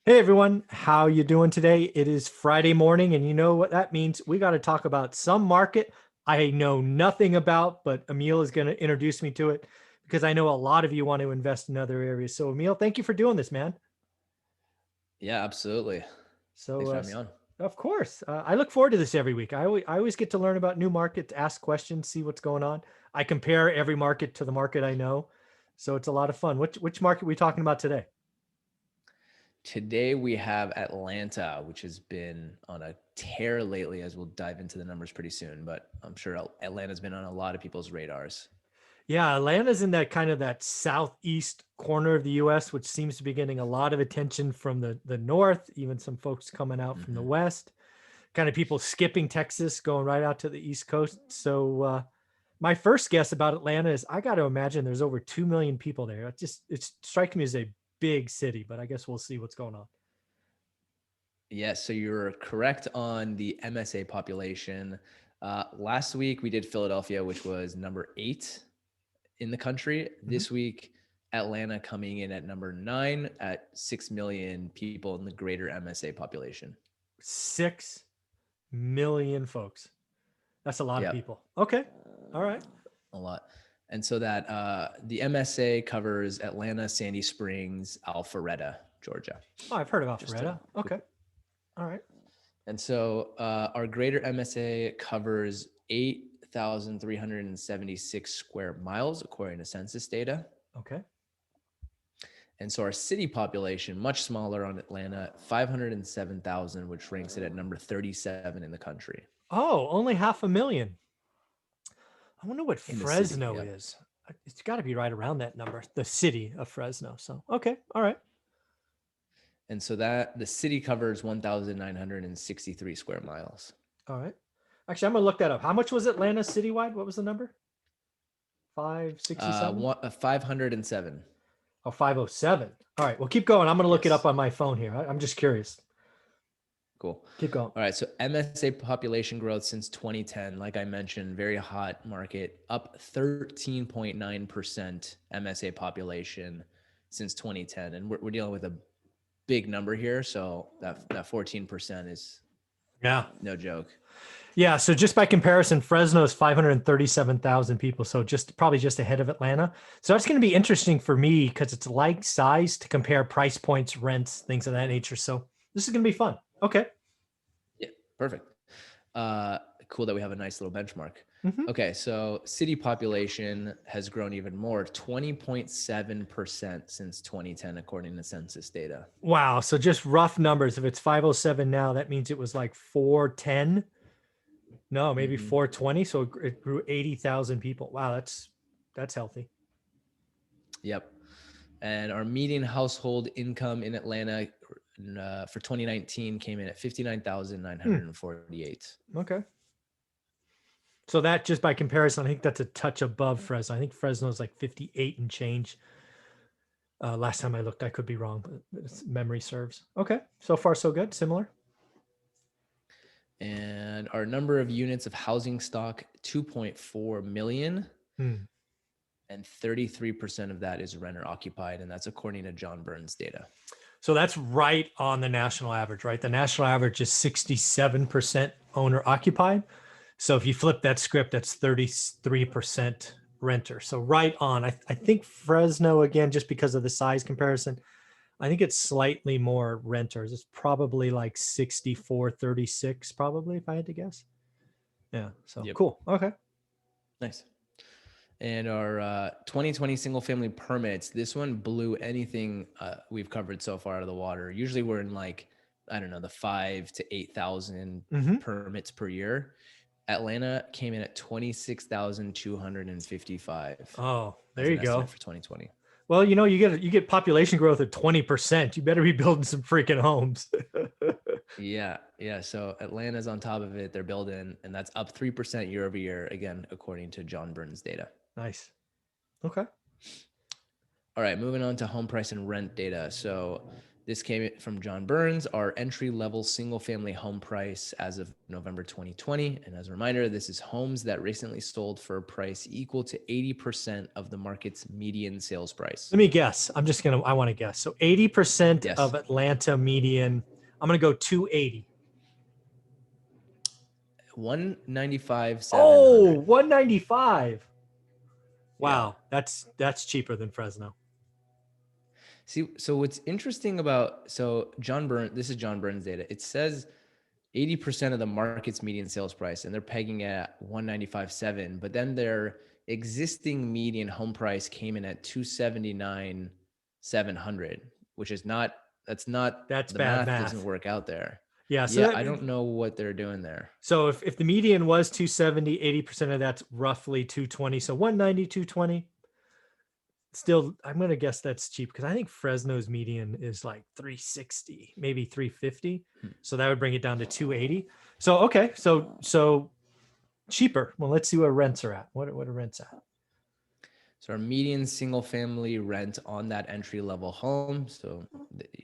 Hey everyone, how you doing today? It is Friday morning, and you know what that means. We got to talk about some market I know nothing about, but Emil is going to introduce me to it because I know a lot of you want to invest in other areas. So Emil, thank you for doing this, man. Yeah, absolutely. So, Thanks for having me on. of course, I look forward to this every week. I always get to learn about new markets, ask questions, see what's going on. I compare every market to the market I know, so it's a lot of fun. Which market are we talking about today? Today we have Atlanta, which has been on a tear lately, as we'll dive into the numbers pretty soon. But I'm sure Atlanta's been on a lot of people's radars. Yeah, Atlanta's in that kind of that southeast corner of the US, which seems to be getting a lot of attention from the north, even some folks coming out from the Hmm. west, kind of people skipping Texas, going right out to the East Coast. So my first guess about Atlanta is I got to imagine there's over 2 million people there. It strikes me as a big city, but I guess we'll see what's going on. Yes, so you're correct on the MSA population. Last week we did Philadelphia, which was number 8 in the country. Mhm. This week, Atlanta coming in at number 9 at 6 million people in the greater MSA population. 6 million folks. That's a lot of Yep. people. Okay. All right. A lot. And so that the MSA covers Atlanta, Sandy Springs, Alpharetta, Georgia. Oh, I've heard of Just a Alpharetta. quick. Okay. All right. And so our greater MSA covers 8,376 square miles, according to census data. Okay. And so our city population, much smaller on Atlanta, 507,000, which ranks it at number 37 in the country. Oh, only 500,000. I wonder what In the city, Fresno yep. is. It's got to be right around that number, the city of Fresno. So, okay. All right. And so that the city covers 1,963 square miles. All right. Actually, I'm going to look that up. How much was Atlanta citywide? What was the number? 567? 507. Oh, 507. All right. Well, keep going. I'm going to look it up Yes. on my phone here. I'm just curious. Cool. Keep going. All right. So MSA population growth since 2010, like I mentioned, very hot market, up 13.9% MSA population since 2010. And we're dealing with a big number here. So that 14% is Yeah. no joke. Yeah. So just by comparison, Fresno is 537,000 people. So just probably just ahead of Atlanta. So that's going to be interesting for me because it's like size to compare price points, rents, things of that nature. So this is going to be fun. Okay. Yeah. Perfect. Uh, cool that we have a nice little benchmark. Mhm. Okay, so city population has grown even more, 20.7% since 2010, according to census data. Wow. So just rough numbers. If it's 507 now, that means it was like 410. No, maybe Hmm. 420. So it grew 80,000 people. Wow, that's healthy. Yep. And our median household income in Atlanta for 2019 came in at Hmm. 59,948. Okay. So that just by comparison, I think that's a touch above Fresno. I think Fresno's like 58 and change. Last time I looked, I could be wrong, but memory serves. Okay. So far, so good. Similar. And our number of units of housing stock, 2.4 million, Hmm. and 33% of that is renter occupied. And that's according to John Burns data. So that's right on the national average, right? The national average is 67% owner occupied. So if you flip that script, that's 33% renter. So right on. I think Fresno, again, just because of the size comparison, I think it's slightly more renters. It's probably like 64-36, probably, if I had to guess. Yeah. So Yep. cool. Okay. Nice. And our 2020 single family permits, this one blew anything we've covered so far out of the water. Usually we're in like, I don't know, the 5 to 8,000 Hmm. permits per year. Atlanta came in at 26,255 Oh, as there an you estimate go. for 2020. Well, you get population growth at 20%. You better be building some freaking homes. Yeah, yeah. So Atlanta's on top of it. They're building, and that's up 3% year over year, again, according to John Burns data. Nice. Okay. All right, moving on to home price and rent data. So This came from John Burns, our entry-level single-family home price as of November 2020. And as a reminder, this is homes that recently sold for a price equal to 80% of the market's median sales price. Let me guess. I want to guess. So 80% Yes. of Atlanta median, I'm going to go 280. 195, 700. Oh, 195. Wow. Yeah. That's cheaper than Fresno. See, so what's interesting about, this is John Burns data. It says 80% of the market's median sales price, and they're pegging at 195.7, but then their existing median home price came in at 279,700, which is not, That's the bad math doesn't math. work out there. Yeah. So Yeah, I don't know what they're doing there. So if the median was 270, 80% of that's roughly 220. So 190, 220. Still, I'm going to guess that's cheap because I think Fresno's median is like 360, maybe 350. So that would bring it down to 280. So, okay. So cheaper. Well, let's see what rents are at. What are rents at? So our median single family rent on that entry level home. So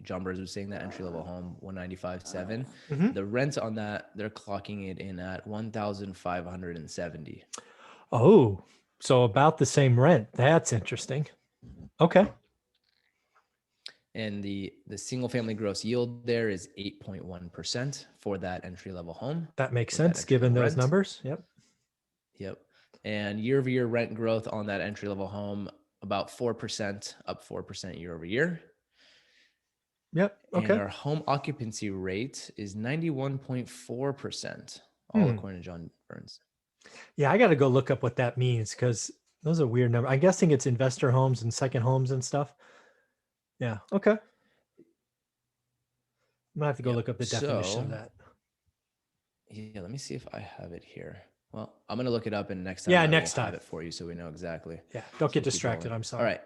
John Burns was saying that entry level home, 195.7. Mm-hmm. The rent on that, they're clocking it in at 1,570. Oh, so about the same rent. That's interesting. Okay. And the single family gross yield there is 8.1% for that entry level home. That makes sense given those numbers. Yep. Yep. And year over year rent growth on that entry level home, about 4%, up 4% year over year. Yep. Okay. And our home occupancy rate is 91.4%, all according to John Burns. Yeah, I got to go look up what that means because those are weird numbers. I'm guessing it's investor homes and second homes and stuff. Yeah. Okay. I'm gonna have to go look up the definition of that. Yeah, let me see if I have it here. Well, I'm gonna look it up, and next time, yeah, I next will time have it for you so we know exactly. Yeah, don't get distracted. I'm sorry. All right.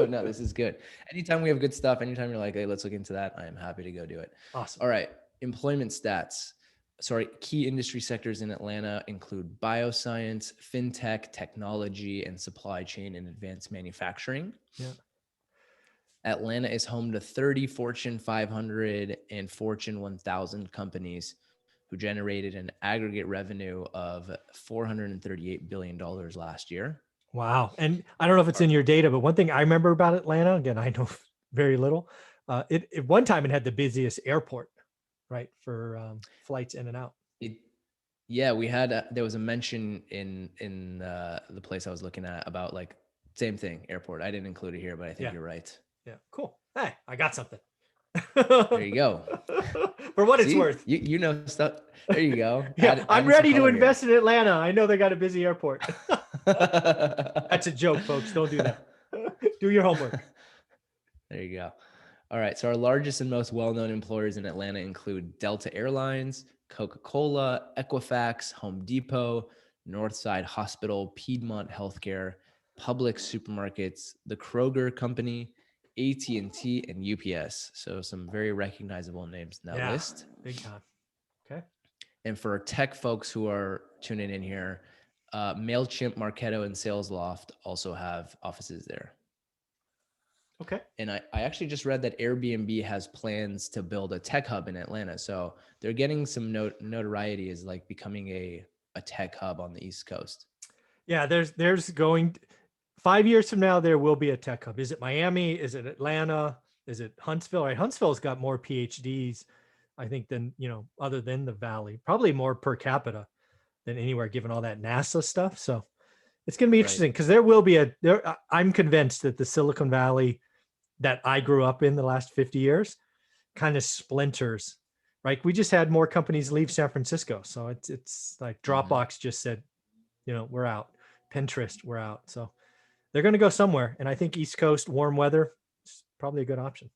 No, this is good. Anytime we have good stuff, anytime you're like, hey, let's look into that, I am happy to go do it. Awesome. All right. Employment stats. Sorry, key industry sectors in Atlanta include bioscience, fintech, technology, and supply chain and advanced manufacturing. Yeah. Atlanta is home to 30 Fortune 500 and Fortune 1000 companies who generated an aggregate revenue of $438 billion last year. Wow. And I don't know if it's in your data, but one thing I remember about Atlanta, again, I know very little. At one time it had the busiest airport, right, for flights in and out. Yeah, we had there was a mention in the place I was looking at about like same thing, airport. I didn't include it here, but I think you're right. Yeah, cool. Hey, I got something. There you go. For what it's worth. You know stuff. There you go. Yeah, I'm ready to invest in Atlanta. I know they got a busy airport. That's a joke, folks. Don't do that. Do your homework. There you go. All right. So our largest and most well-known employers in Atlanta include Delta Airlines, Coca-Cola, Equifax, Home Depot, Northside Hospital, Piedmont Healthcare, Publix Supermarkets, the Kroger Company, AT&T, and UPS. So some very recognizable names in that list. Big time. Okay. And for tech folks who are tuning in here, MailChimp, Marketo, and SalesLoft also have offices there. Okay. And I actually just read that Airbnb has plans to build a tech hub in Atlanta. So they're getting some notoriety as like becoming a tech hub on the East Coast. Yeah, there's going 5 years from now, there will be a tech hub. Is it Miami? Is it Atlanta? Is it Huntsville? Right. Huntsville's got more PhDs, I think, than, other than the Valley, probably more per capita than anywhere, given all that NASA stuff. So it's going to be interesting because there will be I'm convinced that the Silicon Valley that I grew up in the last 50 years kind of splinters, right? We just had more companies leave San Francisco. So it's like Dropbox just said, we're out. Pinterest, we're out. So they're going to go somewhere. And I think East Coast, warm weather, is probably a good option.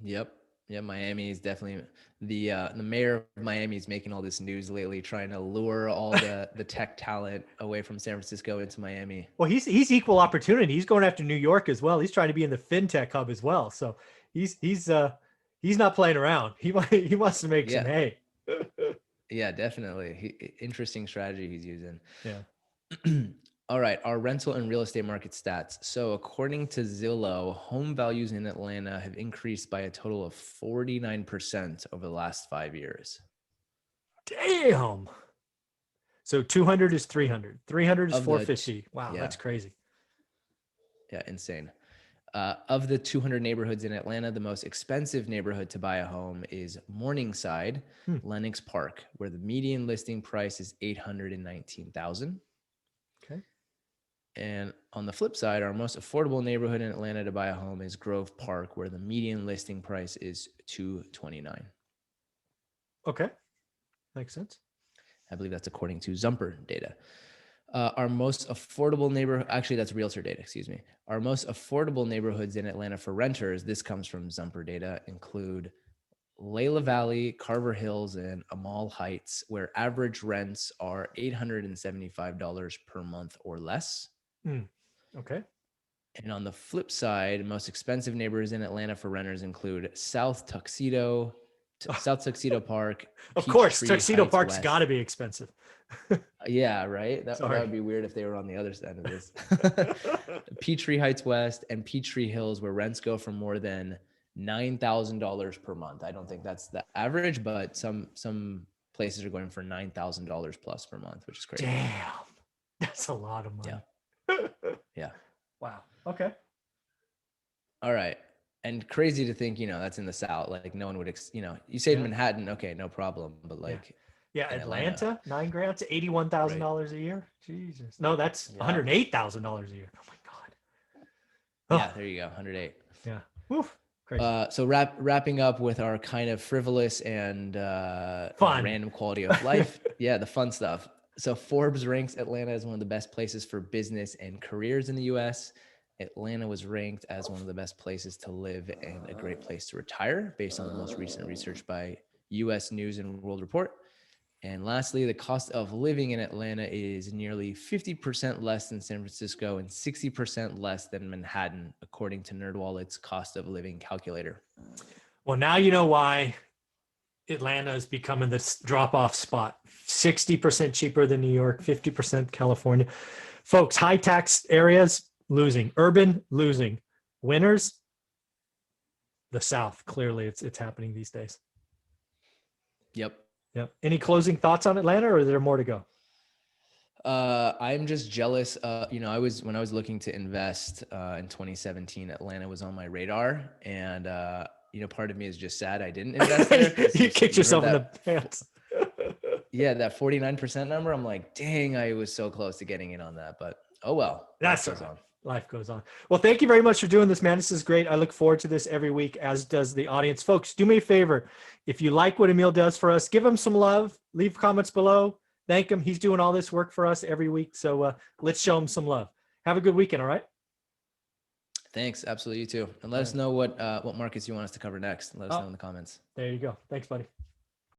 Yep. Yeah, Miami is definitely the mayor of Miami is making all this news lately, trying to lure all the tech talent away from San Francisco into Miami. Well, he's equal opportunity. He's going after New York as well. He's trying to be in the fintech hub as well. So he's not playing around. He wants to make some hay. Yeah, definitely. Interesting strategy he's using. Yeah. All right, our rental and real estate market stats. So according to Zillow, home values in Atlanta have increased by a total of 49% over the last 5 years. Damn. So 200 is 300. 300 is Of the 450. Wow, yeah, that's crazy. yeah, insane. Of the 200 neighborhoods in Atlanta, the most expensive neighborhood to buy a home is Morningside, Hmm. Lenox Park, where the median listing price is $819,000. Okay. And on the flip side, our most affordable neighborhood in Atlanta to buy a home is Grove Park, where the median listing price is $229,000. Okay. Makes sense. I believe that's according to Zumper data. Our most affordable neighborhood, actually, that's realtor data, excuse me. Our most affordable neighborhoods in Atlanta for renters, this comes from Zumper data, include Layla Valley, Carver Hills, and Amal Heights, where average rents are $875 per month or less. Okay. And on the flip side, most expensive neighborhoods in Atlanta for renters include South Tuxedo Park, Of course, Peachtree Tuxedo Heights Park's got to West. be expensive. Yeah, right. That Sorry. would be weird if they were on the other side of this. Peachtree Heights West and Peachtree Hills, where rents go from more than $9,000 per month. I don't think that's the average, but some places are going for $9,000 plus per month, which is crazy. Damn. That's a lot of money. Yeah. Yeah. Wow. Okay. All right. And crazy to think, that's in the South. Like no one would, you say in Yeah. Manhattan, okay, no problem. But like, Yeah. in Atlanta, 9 grand to $81,000 a year. Jesus. No, that's Yeah. $108,000 a year. Oh my God. Yeah, there you go. 108. Yeah. Woof. Crazy. So wrapping up with our kind of frivolous and Fun. random quality of life. Yeah, the fun stuff. So Forbes ranks Atlanta as one of the best places for business and careers in the U.S. Atlanta was ranked as one of the best places to live and a great place to retire based on the most recent research by U.S. News and World Report. And lastly, the cost of living in Atlanta is nearly 50% less than San Francisco and 60% less than Manhattan, according to NerdWallet's cost of living calculator. Well, now you know why Atlanta is becoming this drop-off spot. 60% cheaper than New York, 50% California. Folks, high tax areas losing, urban losing. Winners, the South. Clearly, it's happening these days. Yep. Yep. Any closing thoughts on Atlanta, or is there more to go? I'm just jealous. When I was looking to invest in 2017, Atlanta was on my radar, and part of me is just sad I didn't invest there. You kicked yourself in the pants. Yeah, that 49% number. I'm like, dang, I was so close to getting in on that, but oh well. That's all right. Life goes on. Well, thank you very much for doing this, man. This is great. I look forward to this every week, as does the audience. Folks, do me a favor. If you like what Emil does for us, give him some love. Leave comments below. Thank him. He's doing all this work for us every week. So let's show him some love. Have a good weekend. All right. Thanks. Absolutely. You too. And let us know what markets you want us to cover next. Let us know in the comments. There you go. Thanks, buddy.